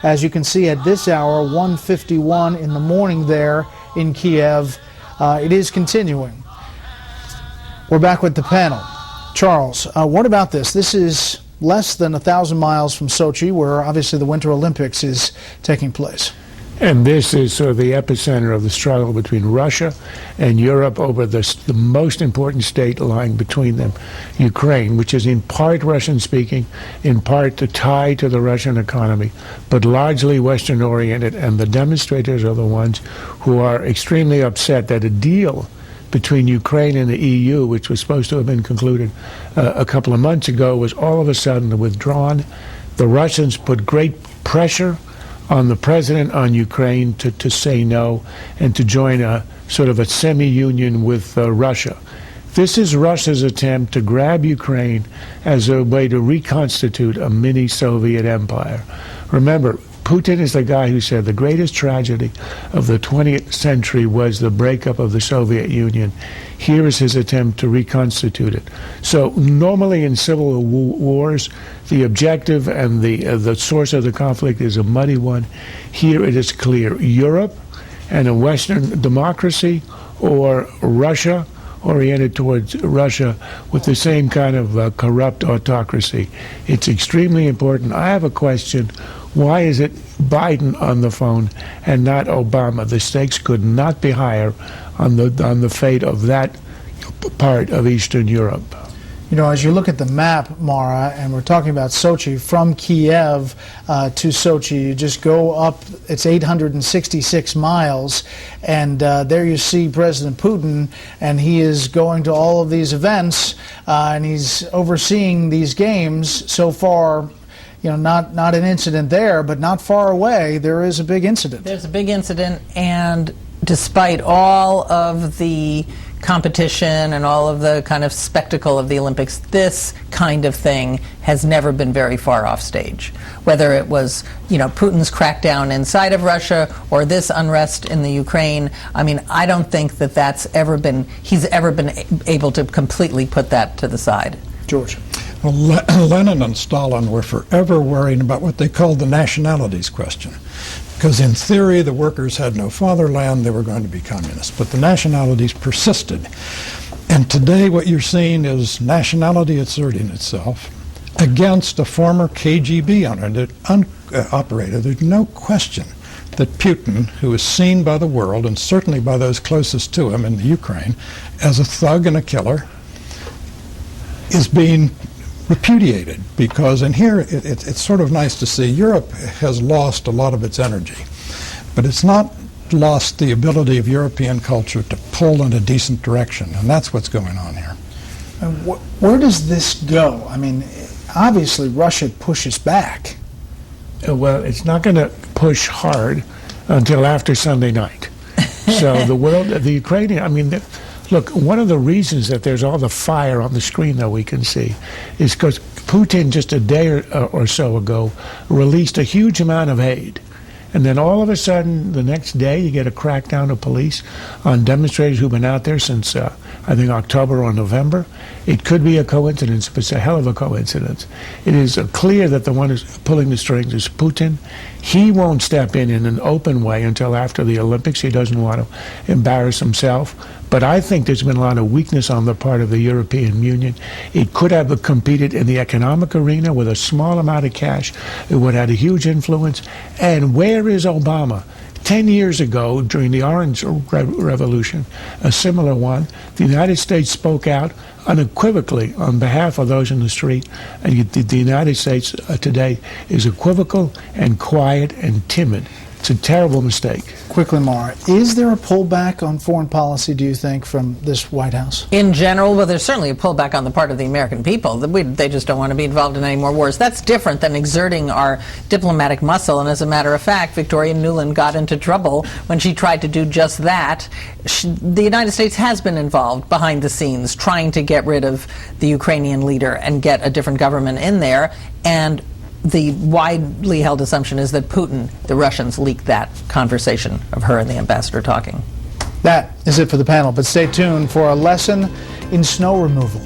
As you can see at this hour, 1:51 in the morning there in Kiev. It is continuing. We're back with the panel. Charles, what about this? This is less than 1,000 miles from Sochi, where obviously the Winter Olympics is taking place. And this is sort of the epicenter of the struggle between Russia and Europe over the most important state lying between them, Ukraine, which is in part Russian-speaking, in part the tie to the Russian economy, but largely Western-oriented. And the demonstrators are the ones who are extremely upset that a deal between Ukraine and the EU, which was supposed to have been concluded a couple of months ago, was all of a sudden withdrawn. The Russians put great pressure on the president on Ukraine to say no and to join a sort of a semi-union with Russia. This is Russia's attempt to grab Ukraine as a way to reconstitute a mini-Soviet empire. Remember, Putin is the guy who said the greatest tragedy of the 20th century was the breakup of the Soviet Union. Here is his attempt to reconstitute it. So normally in civil wars, the objective and the source of the conflict is a muddy one. Here it is clear. Europe and a Western democracy, or Russia oriented towards Russia with the same kind of corrupt autocracy. It's extremely important. I have a question. Why is it Biden on the phone and not Obama? The stakes could not be higher on the fate of that part of Eastern Europe. You know, as you look at the map, Mara, and we're talking about Sochi, from Kiev to Sochi, you just go up, it's 866 miles, and there you see President Putin, and he is going to all of these events, and he's overseeing these games. So far, you know, not an incident there, but not far away, there is a big incident. There's a big incident, and despite all of the competition and all of the kind of spectacle of the Olympics, this kind of thing has never been very far off stage. Whether it was, you know, Putin's crackdown inside of Russia or this unrest in the Ukraine, I mean, I don't think that he's ever been able to completely put that to the side. George. Well, Lenin and Stalin were forever worrying about what they called the nationalities question. Because in theory, the workers had no fatherland, they were going to be communists. But the nationalities persisted. And today what you're seeing is nationality asserting itself against a former KGB operator. There's no question that Putin, who is seen by the world, and certainly by those closest to him in the Ukraine, as a thug and a killer, is being repudiated. Because, and here it's sort of nice to see, Europe has lost a lot of its energy, but it's not lost the ability of European culture to pull in a decent direction, and that's what's going on here. And where does this go? I mean, obviously Russia pushes back. Well, it's not going to push hard until after Sunday night. So the Ukrainian, I mean, look, one of the reasons that there's all the fire on the screen that we can see is because Putin just a day or so ago released a huge amount of aid. And then all of a sudden, the next day, you get a crackdown of police on demonstrators who've been out there since, I think, October or November. It could be a coincidence, but it's a hell of a coincidence. It is clear that the one who's pulling the strings is Putin. He won't step in an open way until after the Olympics. He doesn't want to embarrass himself. But I think there's been a lot of weakness on the part of the European Union. It could have competed in the economic arena with a small amount of cash. It would have had a huge influence. And where is Obama? 10 years ago, during the Orange Revolution, a similar one, the United States spoke out unequivocally on behalf of those in the street. And the United States today is equivocal and quiet and timid. It's a terrible mistake. Quickly, Mara, is there a pullback on foreign policy, do you think, from this White House? In general, well, there's certainly a pullback on the part of the American people. They just don't want to be involved in any more wars. That's different than exerting our diplomatic muscle. And as a matter of fact, Victoria Nuland got into trouble when she tried to do just that. The United States has been involved behind the scenes trying to get rid of the Ukrainian leader and get a different government in there. And the widely held assumption is that Putin, the Russians, leaked that conversation of her and the ambassador talking. That is it for the panel, but stay tuned for a lesson in snow removal.